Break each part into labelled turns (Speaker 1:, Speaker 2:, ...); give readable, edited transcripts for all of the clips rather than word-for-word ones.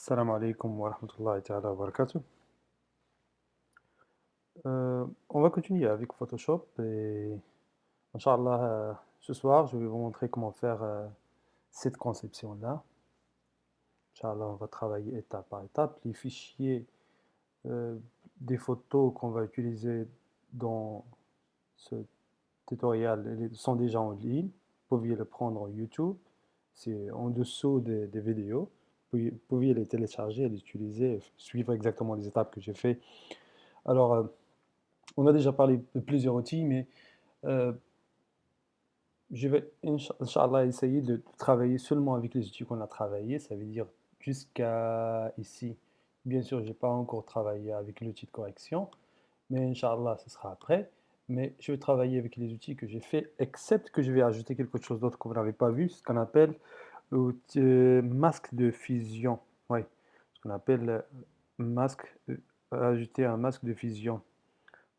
Speaker 1: Salam alaikum wa rahmatullahi ta'ala wa barakatuh. On va continuer avec Photoshop et Inch'Allah, ce soir, je vais vous montrer comment faire cette conception-là. Inch'Allah, on va travailler étape par étape. Les fichiers euh, des photos qu'on va utiliser dans ce tutoriel sont déjà en ligne. Vous pouvez les prendre en YouTube. C'est en dessous des vidéos. Vous pouvez les télécharger, les utiliser, suivre exactement les étapes que j'ai fait. Alors, on a déjà parlé de plusieurs outils, mais euh, je vais, Inch'Allah, essayer de travailler seulement avec les outils qu'on a travaillé. Ça veut dire jusqu'à ici. Bien sûr, je n'ai pas encore travaillé avec l'outil de correction, mais Inch'Allah, ce sera après. Mais je vais travailler avec les outils que j'ai fait, except que je vais ajouter quelque chose d'autre que vous n'avez pas vu, ce qu'on appelle masque de fusion. Oui, ce qu'on appelle masque, ajouter un masque de fusion.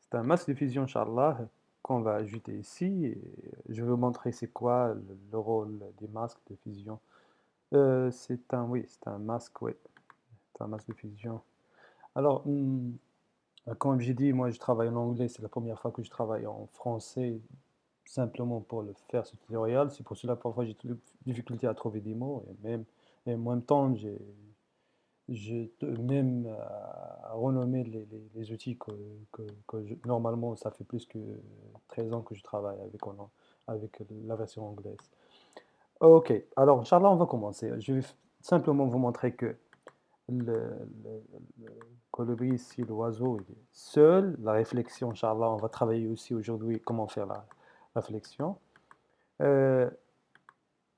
Speaker 1: C'est un masque de fusion, Inch'Allah, qu'on va ajouter ici. Et je vais vous montrer c'est quoi le rôle des masques de fusion. Oui, c'est un masque, oui, c'est un masque de fusion. Alors, comme j'ai dit, moi je travaille en anglais, c'est la première fois que je travaille en français, simplement pour le faire ce tutoriel. C'est pour cela parfois j'ai des difficultés à trouver des mots et en même temps j'ai même renommé les outils normalement, ça fait plus que 13 ans que je travaille avec la version anglaise. Ok, alors Inch'Allah, on va commencer. Je vais simplement vous montrer que le colibri ici, l'oiseau, il est seul. La réflexion, Inch'Allah, on va travailler aussi aujourd'hui comment faire la réflexion. Euh,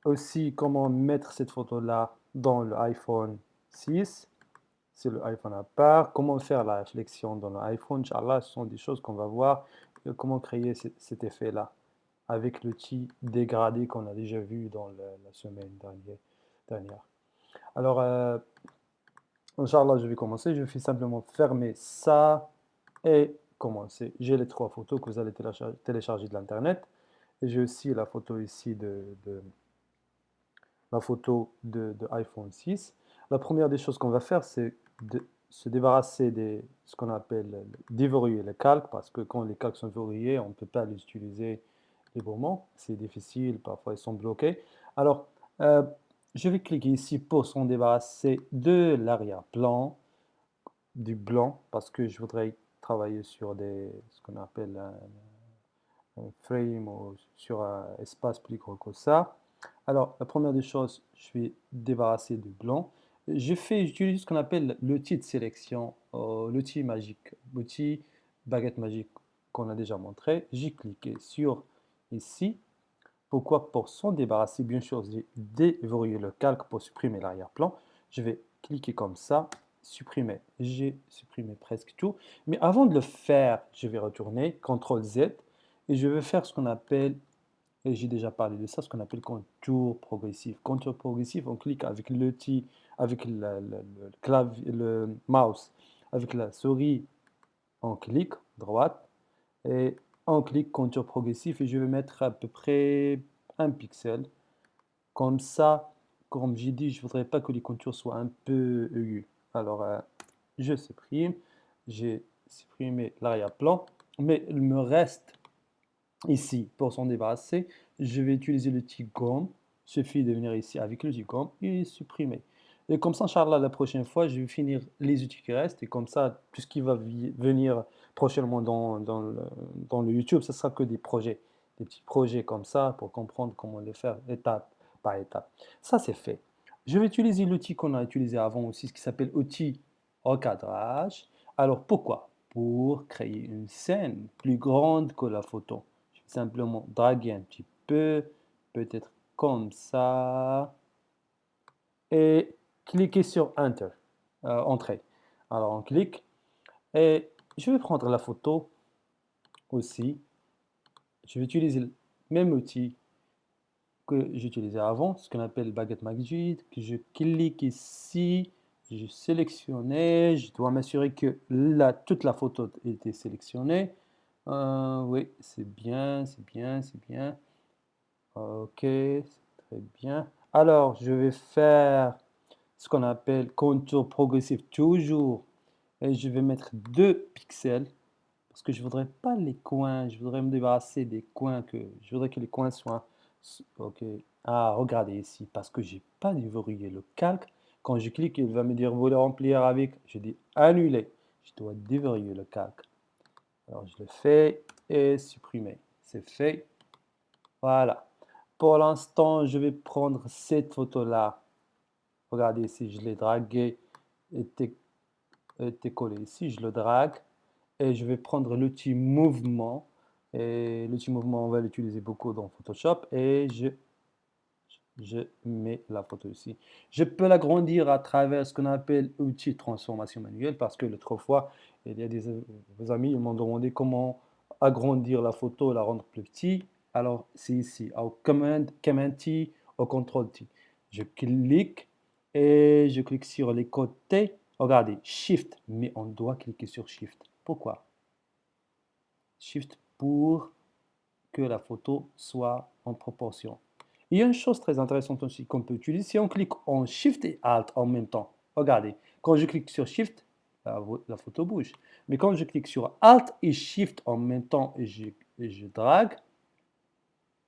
Speaker 1: Aussi, comment mettre cette photo-là dans l'iPhone 6. C'est le iPhone à part. Comment faire la réflexion dans l'iPhone, Inch'Allah, ce sont des choses qu'on va voir. Comment créer cet effet-là avec l'outil dégradé qu'on a déjà vu dans la semaine dernière. Alors, Inch'Allah, je vais commencer. Je vais simplement fermer ça et commencer. J'ai les trois photos que vous allez télécharger de l'Internet. Et j'ai aussi la photo ici la photo de iPhone 6. La première des choses qu'on va faire, c'est de se débarrasser de ce qu'on appelle déverrouiller les calques, parce que quand les calques sont verrouillés, on ne peut pas les utiliser librement. C'est difficile, parfois ils sont bloqués. Alors, euh, je vais cliquer ici pour s'en débarrasser de l'arrière-plan, du blanc, parce que je voudrais travailler sur ce qu'on appelle un frame ou sur un espace plus gros que ça. Alors, la première des choses, je vais débarrasser du blanc. J'utilise ce qu'on appelle l'outil de sélection, l'outil magique, l'outil baguette magique qu'on a déjà montré. J'ai cliqué sur ici. Pourquoi? Pour s'en débarrasser, bien sûr, j'ai déverrouillé le calque pour supprimer l'arrière-plan. Je vais cliquer comme ça, supprimer. J'ai supprimé presque tout. Mais avant de le faire, je vais retourner, CTRL Z, et je vais faire ce qu'on appelle, et j'ai déjà parlé de ça, ce qu'on appelle contour progressif. Contour progressif, on clique avec l'outil, avec le mouse, avec la souris, on clique droite, et on clique contour progressif, et je vais mettre à peu près un pixel. Comme ça, comme j'ai dit, je ne voudrais pas que les contours soient un peu aigus. Alors, je supprime, j'ai supprimé l'arrière-plan, mais il me reste ici, pour s'en débarrasser, je vais utiliser l'outil gomme. Il suffit de venir ici avec l'outil gomme et supprimer. Et comme ça, Inch'Allah, la prochaine fois, je vais finir les outils qui restent. Et comme ça, tout ce qui va venir prochainement dans le YouTube, ce sera que des projets, des petits projets comme ça pour comprendre comment les faire étape par étape. Ça, c'est fait. Je vais utiliser l'outil qu'on a utilisé avant aussi, ce qui s'appelle outil recadrage. Alors, pourquoi? Pour créer une scène plus grande que la photo. Je vais simplement draguer un petit peu, peut-être comme ça, et cliquer sur Enter, Entrée. Alors on clique, et je vais prendre la photo aussi. Je vais utiliser le même outil que j'utilisais avant, ce qu'on appelle baguette magique. Je clique ici, je sélectionne, je dois m'assurer que toute la photo était sélectionnée. Oui, c'est bien, c'est bien, c'est bien. Ok, c'est très bien. Alors, je vais faire ce qu'on appelle contour progressif toujours. Et je vais mettre 2 pixels parce que je voudrais pas les coins, je voudrais me débarrasser des coins je voudrais que les coins soient OK. Ah, regardez ici, parce que j'ai pas déverrouillé le calque. Quand je clique, il va me dire: «Vous voulez remplir avec?» Je dis: «Annuler». Je dois déverrouiller le calque. Alors je le fais et supprimer. C'est fait. Voilà. Pour l'instant, je vais prendre cette photo-là. Regardez ici, je l'ai dragué, était était collé ici, je le drague et je vais prendre l'outil mouvement et l'outil mouvement, on va l'utiliser beaucoup dans Photoshop et je mets la photo ici. Je peux l'agrandir à travers ce qu'on appelle outil transformation manuelle parce que l'autre fois, il y a des amis ils m'ont demandé comment agrandir la photo, la rendre plus petite. Alors, c'est ici, au Command T, au Control T. Je clique et je clique sur les côtés. Regardez, Shift, mais on doit cliquer sur Shift. Pourquoi? Shift pour que la photo soit en proportion. Il y a une chose très intéressante aussi qu'on peut utiliser. Si on clique en Shift et Alt en même temps, regardez, quand je clique sur Shift, la photo bouge. Mais quand je clique sur Alt et Shift en même temps et je drague,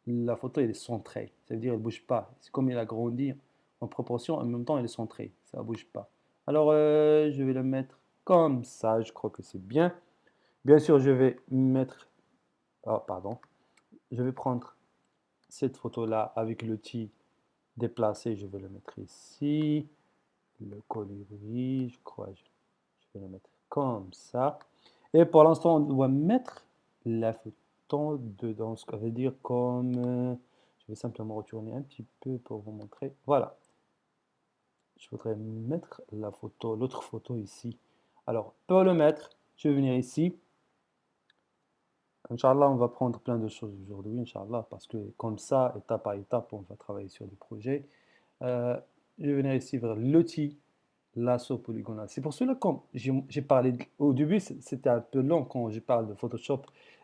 Speaker 1: la photo elle est centrée. Ça veut dire elle ne bouge pas. C'est comme il a grandi en proportion, en même temps elle est centrée. Ça ne bouge pas. Alors, je vais le mettre comme ça. Je crois que c'est bien. Bien sûr, je vais mettre... Oh, pardon. Je vais prendre cette photo-là avec l'outil déplacer, je vais le mettre ici. Le coller, je crois, je vais le mettre comme ça. Et pour l'instant, on doit mettre la photo dedans, ce que veut dire comme... je vais simplement retourner un petit peu pour vous montrer. Voilà. Je voudrais mettre la photo, l'autre photo ici. Alors, pour le mettre, je vais venir ici. Inch'Allah, on va prendre plein de choses aujourd'hui, Inch'Allah, parce que comme ça, étape par étape, on va travailler sur des projets. Je vais venir ici vers l'outil lasso polygonal. C'est pour cela que quand j'ai parlé, au début, c'était un peu long quand je parle de Photoshop.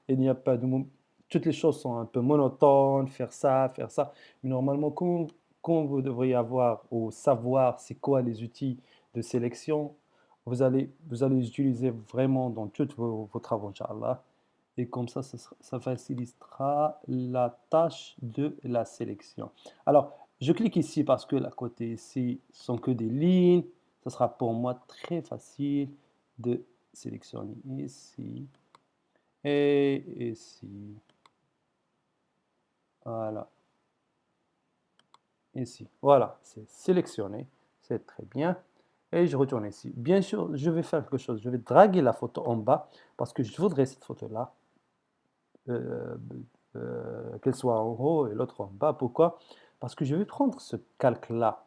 Speaker 1: Il n'y a pas de toutes les choses sont un peu monotones, faire ça, faire ça. Mais normalement, quand vous devriez avoir ou savoir c'est quoi les outils de sélection, vous allez les utiliser vraiment dans tous vos travaux, Inch'Allah. Et comme ça facilitera la tâche de la sélection. Alors, je clique ici parce que la côté ici sont que des lignes. Ce sera pour moi très facile de sélectionner ici et ici. Voilà, ici. Voilà, c'est sélectionné. C'est très bien. Et je retourne ici. Bien sûr, je vais faire quelque chose. Je vais draguer la photo en bas parce que je voudrais cette photo-là. euh, qu'elle soit en haut et l'autre en bas. Pourquoi? Parce que je vais prendre ce calque-là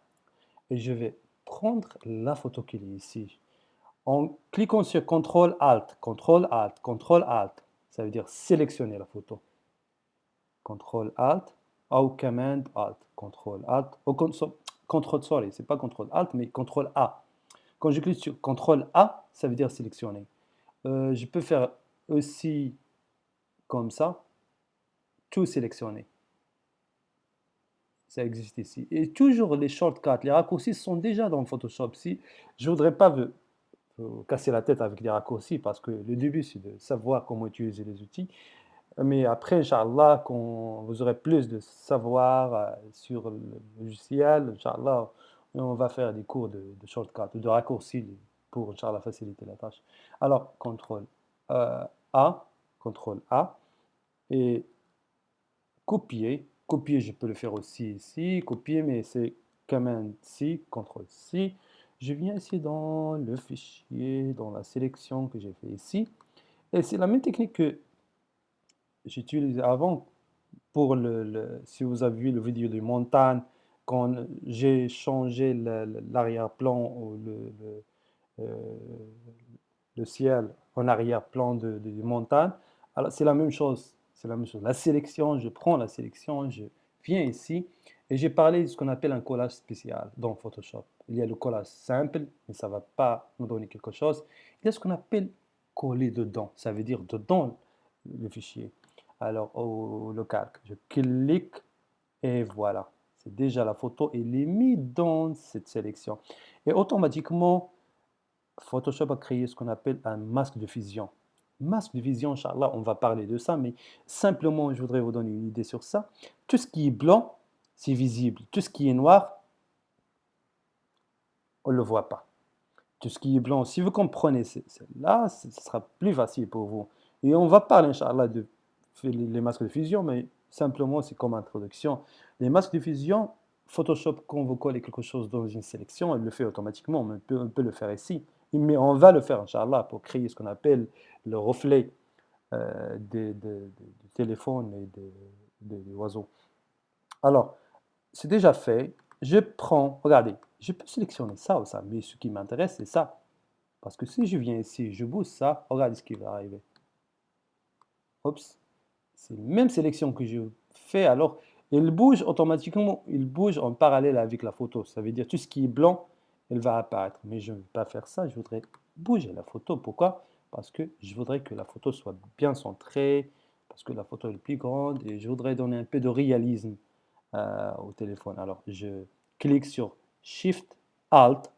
Speaker 1: et je vais prendre la photo qui est ici. En cliquant sur CTRL ALT, CTRL ALT, CTRL ALT, ça veut dire sélectionner la photo. CTRL ALT ou Command ALT, CTRL ALT, ou CTRL, sorry, c'est pas CTRL ALT, mais CTRL A. Quand je clique sur CTRL A, ça veut dire sélectionner. Je peux faire aussi comme ça, tout sélectionner. Ça existe ici. Et toujours les shortcuts, les raccourcis sont déjà dans Photoshop. Si je ne voudrais pas vous casser la tête avec les raccourcis parce que le début, c'est de savoir comment utiliser les outils. Mais après, Inch'Allah, quand vous aurez plus de savoir sur le logiciel, Inch'Allah, on va faire des cours de shortcuts, de raccourcis pour, Inch'Allah, faciliter la tâche. Alors, A, CTRL A, et copier. Copier, je peux le faire aussi ici. Copier, mais c'est Command C, CTRL C. Je viens ici dans le fichier, dans la sélection que j'ai fait ici. Et c'est la même technique que j'utilisais avant pour si vous avez vu le vidéo de montagne, quand j'ai changé l'arrière-plan ou euh, le ciel en arrière-plan de montagne. Alors, c'est la même chose. C'est la même chose. La sélection, je prends la sélection, je viens ici et j'ai parlé de ce qu'on appelle un collage spécial dans Photoshop. Il y a le collage simple, mais ça ne va pas nous donner quelque chose. Il y a ce qu'on appelle coller dedans. Ça veut dire dedans le fichier. Alors, le calque, je clique et voilà. C'est déjà la photo, elle est mise dans cette sélection. Et automatiquement, Photoshop a créé ce qu'on appelle un masque de fusion. Masque de fusion, Inch'Allah, on va parler de ça, mais simplement, je voudrais vous donner une idée sur ça. Tout ce qui est blanc, c'est visible. Tout ce qui est noir, on ne le voit pas. Tout ce qui est blanc, si vous comprenez celle-là, ce sera plus facile pour vous. Et on va parler, Inch'Allah, de les masques de fusion, mais simplement, c'est comme introduction. Les masques de fusion, Photoshop, quand vous collez quelque chose dans une sélection, il le fait automatiquement. On peut le faire ici. Mais on va le faire, Inch'Allah, pour créer ce qu'on appelle le reflet du téléphone et des oiseaux. Alors, c'est déjà fait. Je prends, regardez, je peux sélectionner ça ou ça, mais ce qui m'intéresse, c'est ça. Parce que si je viens ici, je bouge ça, regardez ce qui va arriver. Oups, c'est la même sélection que je fais, alors il bouge automatiquement, il bouge en parallèle avec la photo. Ça veut dire tout ce qui est blanc, elle va apparaître. Mais je ne veux pas faire ça, je voudrais bouger la photo. Pourquoi? Parce que je voudrais que la photo soit bien centrée, parce que la photo est plus grande et je voudrais donner un peu de réalisme au téléphone. Alors, je clique sur Shift, Alt,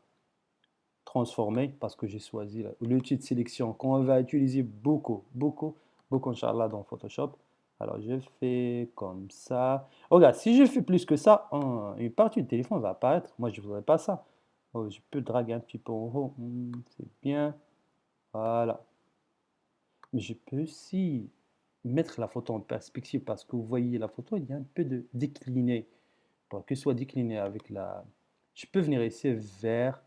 Speaker 1: transformer, parce que j'ai choisi l'outil de sélection qu'on va utiliser beaucoup, beaucoup, beaucoup, Inch'Allah, dans Photoshop. Alors, je fais comme ça. Regarde, si je fais plus que ça, une partie du téléphone va apparaître. Moi, je ne voudrais pas ça. Oh, je peux draguer un petit peu en haut. C'est bien. Voilà. Mais je peux aussi mettre la photo en perspective parce que vous voyez la photo, il y a un peu de décliné. Pour que ce soit décliné avec la... Je peux venir ici vers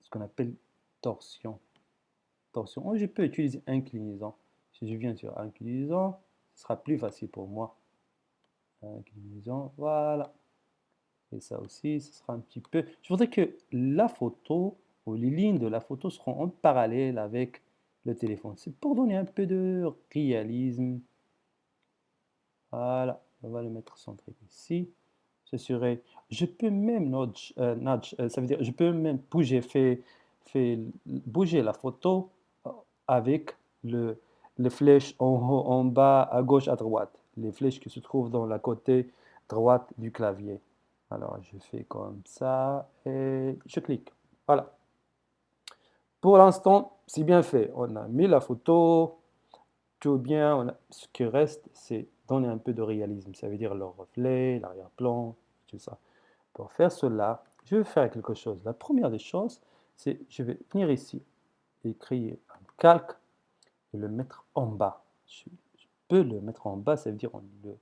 Speaker 1: ce qu'on appelle torsion. Torsion. Oh, je peux utiliser inclinaison. Si je viens sur inclinaison, ce sera plus facile pour moi. Inclinaison, voilà. Et ça aussi, ce sera un petit peu... Je voudrais que la photo, ou les lignes de la photo seront en parallèle avec le téléphone. C'est pour donner un peu de réalisme. Voilà, on va le mettre centré ici. Ce serait... Je peux même nudge, ça veut dire je peux même bouger, bouger la photo avec les flèches en haut, en bas, à gauche, à droite. Les flèches qui se trouvent dans la côté droite du clavier. Alors, je fais comme ça et je clique. Voilà. Pour l'instant, c'est bien fait. On a mis la photo, tout bien. Ce qui reste, c'est donner un peu de réalisme. Ça veut dire le reflet, l'arrière-plan, tout ça. Pour faire cela, je vais faire quelque chose. La première des choses, c'est je vais venir ici et créer un calque et le mettre en bas. Je peux le mettre en bas, ça veut dire on le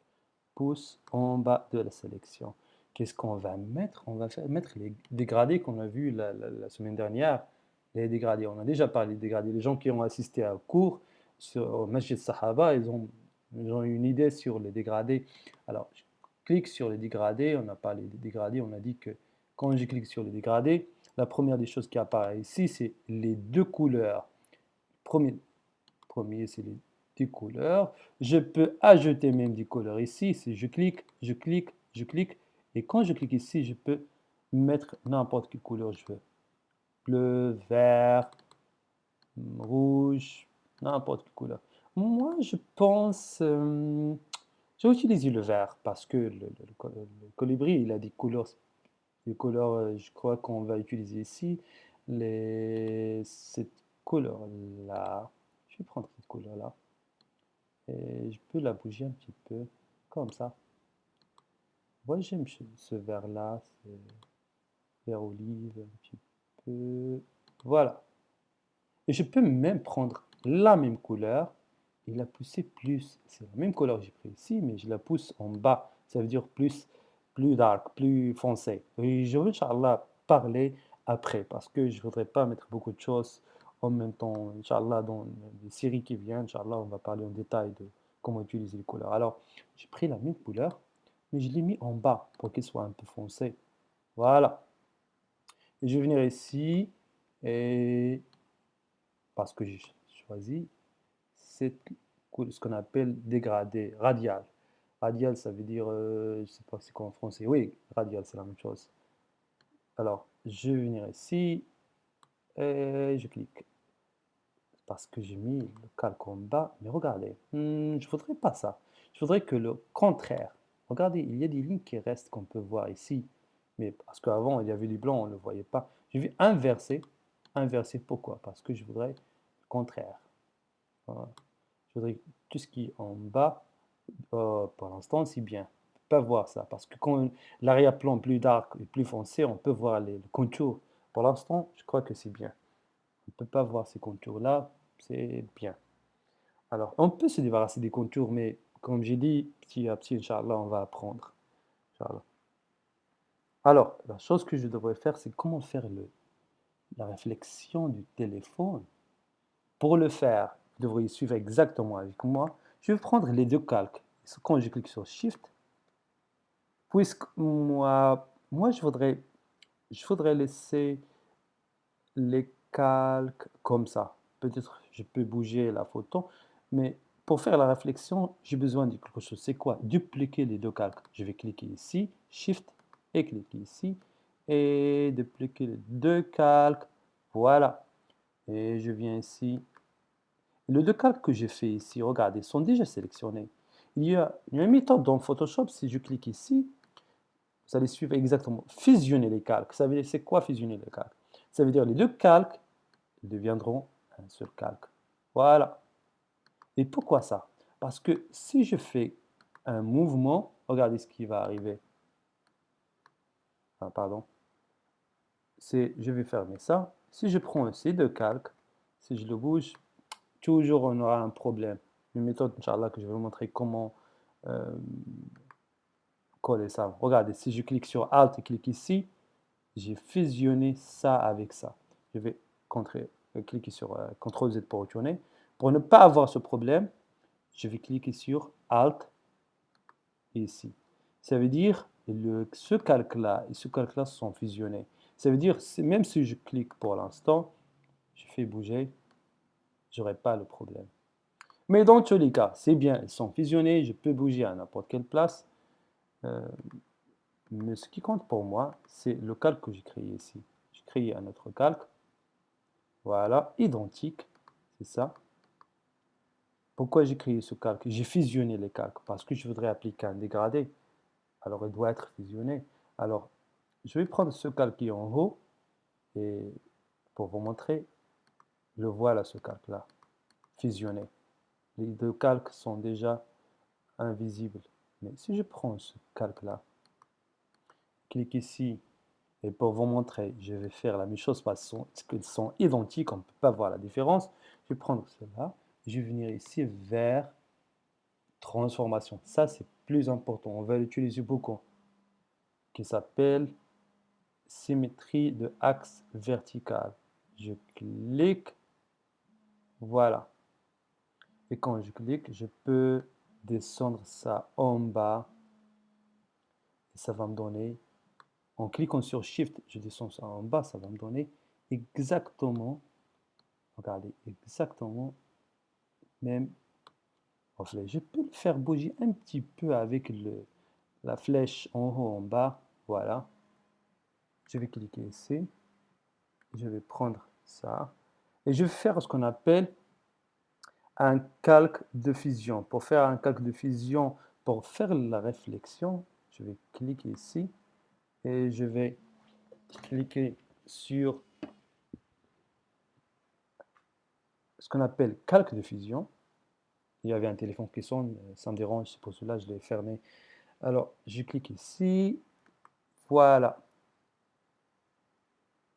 Speaker 1: pousse en bas de la sélection. Qu'est-ce qu'on va mettre? On va mettre les dégradés qu'on a vus la semaine dernière. Les dégradés, on a déjà parlé des dégradés. Les gens qui ont assisté à un cours au Masjid Sahaba, ils ont une idée sur les dégradés. Alors, je clique sur les dégradés. On a parlé des dégradés. On a dit que quand je clique sur les dégradés, la première des choses qui apparaît ici, c'est les deux couleurs. Premier, premier, c'est les deux couleurs. Je peux ajouter même des couleurs ici. Si je clique, je clique, je clique. Et quand je clique ici, je peux mettre n'importe quelle couleur je veux. Bleu, vert, rouge, n'importe quelle couleur. Moi, je pense... j'ai utilisé le vert parce que le colibri, il a des couleurs, je crois qu'on va utiliser ici. Cette couleur-là, je vais prendre cette couleur-là. Et je peux la bouger un petit peu, comme ça. Ouais, j'aime ce vert-là, c'est vert olive, un petit peu. Voilà. Et je peux même prendre la même couleur et la pousser plus. C'est la même couleur que j'ai pris ici, mais je la pousse en bas. Ça veut dire plus dark, plus foncé. Et je veux, Inch'Allah, parler après parce que je ne voudrais pas mettre beaucoup de choses en même temps. Inch'Allah, dans les séries qui viennent, Inch'Allah, on va parler en détail de comment utiliser les couleurs. Alors, j'ai pris la même couleur, mais je l'ai mis en bas pour qu'elle soit un peu foncée. Voilà. Et je vais venir ici et parce que j'ai choisi ce qu'on appelle dégradé radial. Radial, ça veut dire, je ne sais pas c'est quoi en français. Oui, radial, c'est la même chose. Alors, je vais venir ici et je clique. Parce que j'ai mis le calque en bas. Mais regardez, je ne voudrais pas ça. Je voudrais que le contraire. Regardez, il y a des lignes qui restent qu'on peut voir ici. Mais parce qu'avant, il y avait du blanc, on ne le voyait pas. Je vais inverser. Inverser, pourquoi? Parce que je voudrais le contraire. Voilà. Je voudrais tout ce qui est en bas, pour l'instant, c'est bien. On peut pas voir ça. Parce que quand l'arrière-plan est plus dark et plus foncé, on peut voir les contours. Pour l'instant, je crois que c'est bien. On ne peut pas voir ces contours-là, c'est bien. Alors, on peut se débarrasser des contours, mais comme j'ai dit, petit à petit, Inch'Allah, on va apprendre. Inch'Allah. Alors, la chose que je devrais faire, c'est comment faire la réflexion du téléphone. Pour le faire, vous devriez suivre exactement avec moi. Je vais prendre les deux calques. Quand je clique sur Shift, puisque moi je voudrais laisser les calques comme ça. Peut-être je peux bouger la photo, mais pour faire la réflexion, j'ai besoin de quelque chose. C'est quoi? Dupliquer les deux calques. Je vais cliquer ici, Shift, et cliquer ici, et dupliquer les deux calques. Voilà. Et je viens ici. Les deux calques que j'ai fait ici, regardez, sont déjà sélectionnés. Il y a une méthode dans Photoshop, si je clique ici, vous allez suivre exactement. Fusionner les calques. Ça veut dire, c'est quoi fusionner les calques? Ça veut dire les deux calques deviendront un seul calque. Voilà. Et pourquoi ça? Parce que si je fais un mouvement, regardez ce qui va arriver. Ah, pardon. Je vais fermer ça. Si je prends ces deux calques, si je le bouge, toujours on aura un problème. Une méthode, Inch'Allah, que je vais vous montrer comment euh, coller ça. Regardez, si je clique sur Alt et clique ici, j'ai fusionné ça avec ça. Je vais cliquer sur CTRL Z pour retourner. Pour ne pas avoir ce problème, je vais cliquer sur Alt ici. Ça veut dire que ce calque-là et ce calque-là sont fusionnés. Ça veut dire même si je clique pour l'instant, je fais bouger, je n'aurai pas le problème. Mais dans tous les cas, c'est bien, ils sont fusionnés, je peux bouger à n'importe quelle place. Euh, mais ce qui compte pour moi, c'est le calque que j'ai créé ici. J'ai créé un autre calque. Voilà, identique, c'est ça. Pourquoi j'ai créé ce calque? J'ai fusionné les calques parce que je voudrais appliquer un dégradé. Alors, il doit être fusionné. Alors, je vais prendre ce calque qui est en haut et pour vous montrer, le voilà ce calque-là, fusionné. Les deux calques sont déjà invisibles. Mais si je prends ce calque-là, clique ici et pour vous montrer, je vais faire la même chose parce qu'ils sont identiques, on ne peut pas voir la différence. Je vais prendre cela, je vais venir ici vers transformation. Ça, c'est plus important. On va l'utiliser beaucoup. Qui s'appelle symétrie de axe vertical. Je clique. Voilà. Et quand je clique, je peux descendre ça en bas. Et ça va me donner, en cliquant sur Shift, je descends ça en bas, ça va me donner exactement, regardez, exactement même reflet. Je peux le faire bouger un petit peu avec la flèche en haut, en bas. Voilà. Je vais cliquer ici. Je vais prendre ça. Et je vais faire ce qu'on appelle un calque de fusion. Pour faire un calque de fusion, pour faire la réflexion, je vais cliquer ici et je vais cliquer sur ce qu'on appelle calque de fusion. Il y avait un téléphone qui sonne, ça me dérange, c'est pour cela que je l'ai fermé. Alors, je clique ici. Voilà.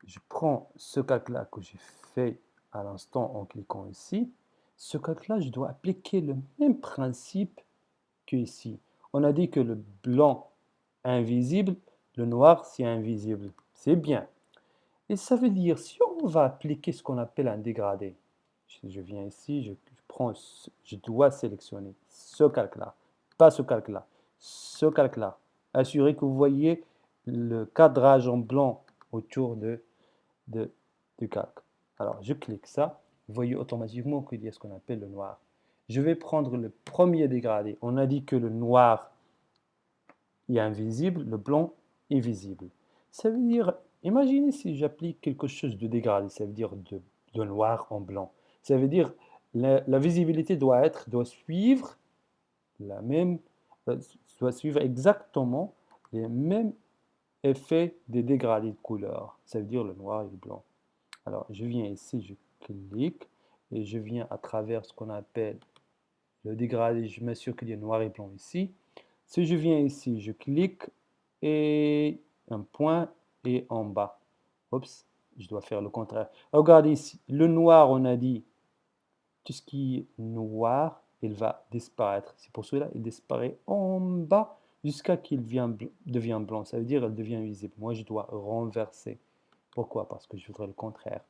Speaker 1: Je prends ce calque-là que j'ai fait à l'instant en cliquant ici. Ce calque-là, je dois appliquer le même principe que ici. On a dit que le blanc est invisible, le noir c'est invisible. C'est bien. Et ça veut dire, si on va appliquer ce qu'on appelle un dégradé, je viens ici, je dois sélectionner ce calque-là, pas ce calque-là, ce calque-là. Assurez que vous voyez le cadrage en blanc autour du calque. Alors, je clique ça, vous voyez automatiquement qu'il y a ce qu'on appelle le noir. Je vais prendre le premier dégradé. On a dit que le noir est invisible, le blanc est visible. Ça veut dire, imaginez si j'applique quelque chose de dégradé, ça veut dire de noir en blanc. Ça veut dire la visibilité doit suivre la même, doit suivre exactement les mêmes effets des dégradés de couleur, ça veut dire le noir et le blanc. Alors, je viens ici, je clique, et je viens à travers ce qu'on appelle le dégradé, je m'assure qu'il y a noir et blanc ici. Si je viens ici, je clique, et un point, et en bas. Oups, je dois faire le contraire. Regardez ici, le noir, on a dit, tout ce qui est noir, il va disparaître. C'est pour cela qu'il disparaît en bas jusqu'à qu'il devient blanc. Ça veut dire qu'il devient visible. Moi, je dois renverser. Pourquoi? Parce que je voudrais le contraire.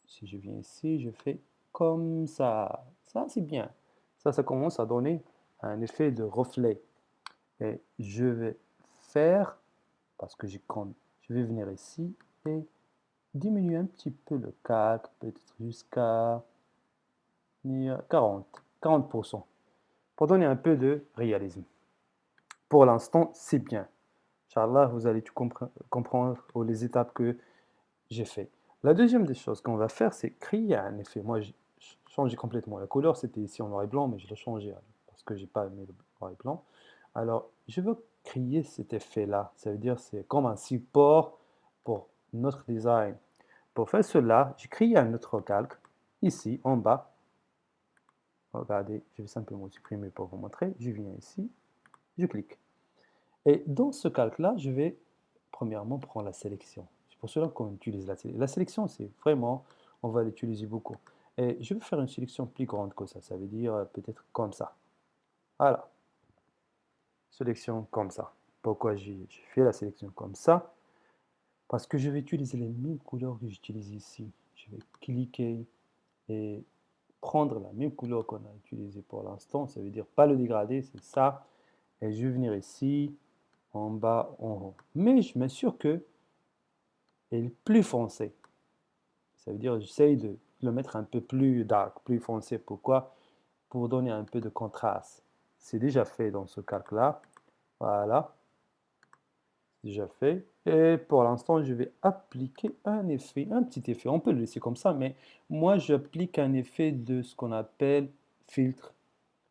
Speaker 1: Si je viens ici, je fais comme ça. Ça, c'est bien. Ça commence à donner un effet de reflet. Et je vais faire, parce que je vais venir ici et diminuer un petit peu le calque, peut-être jusqu'à 40%, pour donner un peu de réalisme. Pour l'instant, c'est bien. Inch'Allah, vous allez tout comprendre les étapes que j'ai fait. La deuxième des choses qu'on va faire, c'est créer un effet. Moi, j'ai changé complètement la couleur. C'était ici en noir et blanc, mais je l'ai changé parce que j'ai pas aimé le noir et blanc. Alors, je veux créer cet effet-là. Ça veut dire c'est comme un support pour notre design. Pour faire cela, j'ai créé un autre calque ici en bas. Regardez, je vais simplement supprimer pour vous montrer. Je viens ici, je clique. Et dans ce calque-là, je vais premièrement prendre la sélection. C'est pour cela qu'on utilise la sélection. La sélection, c'est vraiment, on va l'utiliser beaucoup. Et je vais faire une sélection plus grande que ça. Ça veut dire peut-être comme ça. Voilà. Sélection comme ça. Pourquoi j'ai fait la sélection comme ça? Parce que je vais utiliser les mêmes couleurs que j'utilise ici. Je vais cliquer et prendre la même couleur qu'on a utilisée pour l'instant. Ça veut dire pas le dégradé, c'est ça. Et je vais venir ici, en bas, en haut. Mais je m'assure que il est plus foncé. Ça veut dire j'essaye de le mettre un peu plus dark, plus foncé. Pourquoi? Pour donner un peu de contraste. C'est déjà fait dans ce calque-là. Voilà. C'est déjà fait. Et pour l'instant, je vais appliquer un effet, un petit effet. On peut le laisser comme ça, mais moi, j'applique un effet de ce qu'on appelle filtre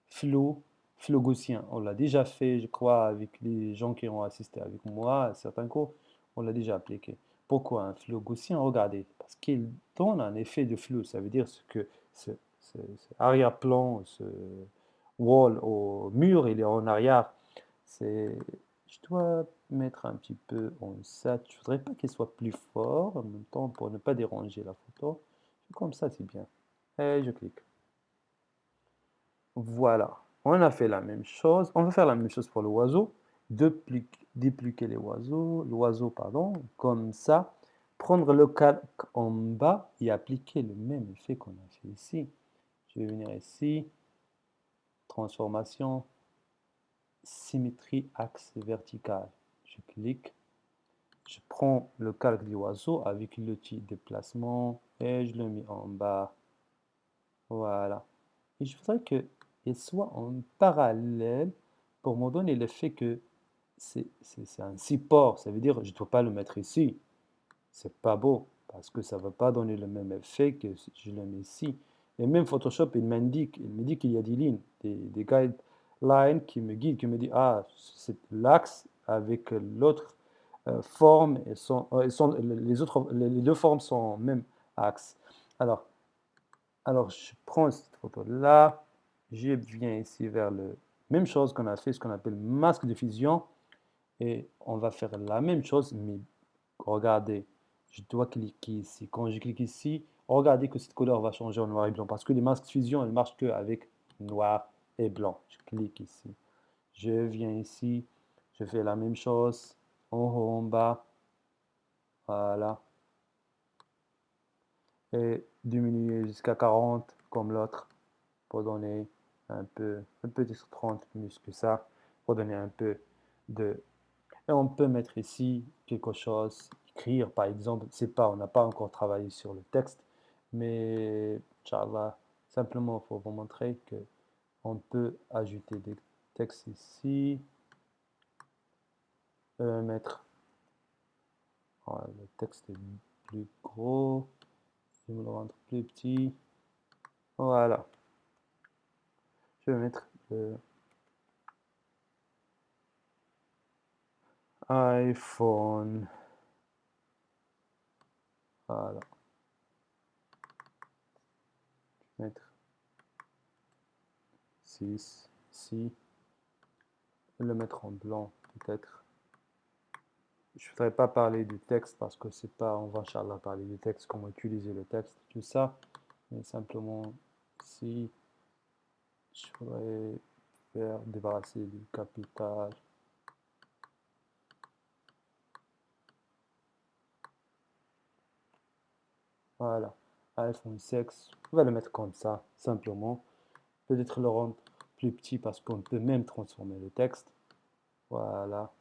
Speaker 1: flou, flou gaussien. On l'a déjà fait, je crois, avec les gens qui ont assisté avec moi à certains cours. On l'a déjà appliqué. Pourquoi un flou gaussien? Regardez, parce qu'il donne un effet de flou. Ça veut dire que ce arrière-plan, ce wall au mur, il est en arrière. Je dois mettre un petit peu en ça. Je voudrais pas qu'il soit plus fort en même temps pour ne pas déranger la photo. Comme ça, c'est bien. Et je clique. Voilà, on a fait la même chose. On va faire la même chose pour l'oiseau. Dupliquer l'oiseau, pardon, comme ça. Prendre le calque en bas et appliquer le même effet qu'on a fait ici. Je vais venir ici, transformation, symétrie, axe vertical. Je clique, je prends le calque du oiseau avec l'outil déplacement et je le mets en bas. Voilà. Et je voudrais qu'il soit en parallèle pour me donner l'effet que c'est un support. Ça veut dire je ne dois pas le mettre ici. C'est pas beau parce que ça ne va pas donner le même effet que si je le mets ici. Et même Photoshop, il me dit qu'il y a des lignes, des guidelines qui me guident, qui me disent, ah, c'est l'axe avec l'autre forme, les deux formes sont en même axe. Alors, je prends cette photo-là, je viens ici vers le même chose qu'on a fait, ce qu'on appelle masque de fusion, et on va faire la même chose, mais regardez, je dois cliquer ici. Quand je clique ici, regardez que cette couleur va changer en noir et blanc, parce que les masques de fusion, elles ne marchent qu'avec noir et blanc. Je clique ici. Je viens ici, je fais la même chose, en haut, en bas, voilà, et diminuer jusqu'à 40 comme l'autre, pour donner un peu de 30 plus que ça, pour donner un peu de... Et on peut mettre ici quelque chose, écrire par exemple, c'est pas, on n'a pas encore travaillé sur le texte, mais Inch'Allah, simplement pour vous montrer que on peut ajouter des textes ici, mettre, voilà, le texte est plus gros, je vais me le rendre plus petit, voilà, je vais mettre le iPhone. Voilà. Mettre 6 ici. Le mettre en blanc, peut-être. Je ne voudrais pas parler du texte parce que c'est pas, on va Inch'Allah parler du texte, comment utiliser le texte, tout ça. Mais simplement, si je voudrais faire débarrasser du capital. Voilà. iPhone 6, on va le mettre comme ça, simplement. Peut-être le rendre plus petit parce qu'on peut même transformer le texte. Voilà.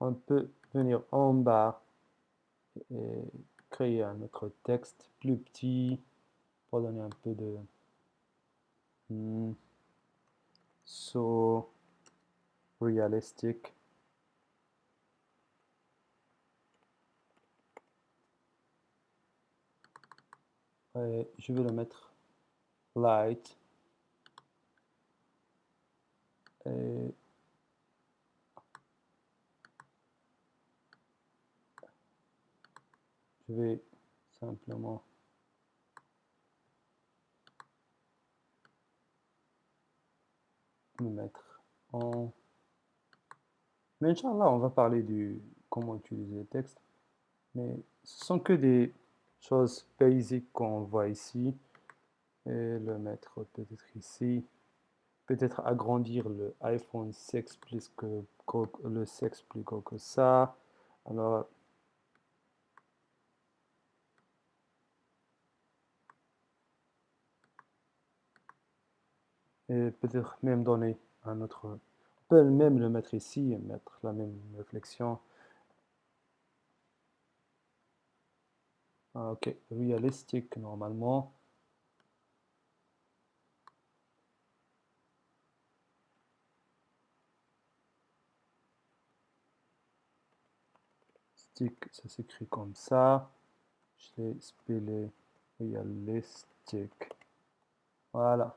Speaker 1: On peut venir en bas et créer un autre texte plus petit pour donner un peu de so realistic. Et je vais le mettre light et je vais simplement le mettre en... Mais Inch'Allah, on va parler du comment utiliser le texte. Mais ce sont que des choses basiques qu'on voit ici. Et le mettre peut-être ici. Peut-être agrandir le iPhone 6 plus que le 6 plus gros que ça. Alors, et peut-être même donner un autre. On peut même le mettre ici et mettre la même réflexion. Ah, ok, realistic normalement. Stick, ça s'écrit comme ça. Je l'ai spellé realistic. Voilà.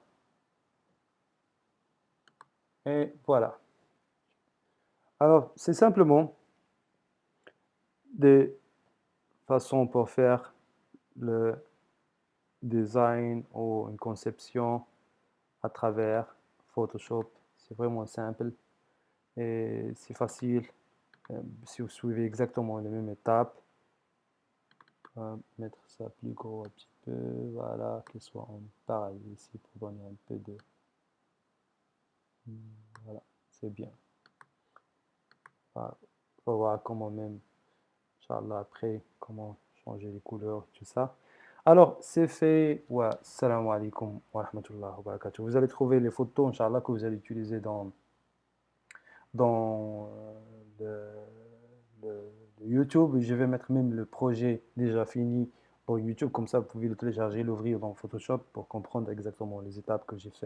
Speaker 1: Et voilà. Alors, c'est simplement des façons pour faire le design ou une conception à travers Photoshop. C'est vraiment simple et c'est facile si vous suivez exactement les mêmes étapes. Mettre ça plus gros un petit peu, voilà, qu'il soit en pareil ici pour donner un peu de... Voilà, c'est bien. Voilà. Faut voir comment même, Inch'Allah, après, comment changer les couleurs, tout ça. Alors, c'est fait. Wa salam alaikum wa rahmatullah wa barakatuh. Vous allez trouver les photos, Inch'Allah, que vous allez utiliser dans le YouTube. Je vais mettre même le projet déjà fini pour YouTube. Comme ça, vous pouvez le télécharger, l'ouvrir dans Photoshop pour comprendre exactement les étapes que j'ai fait.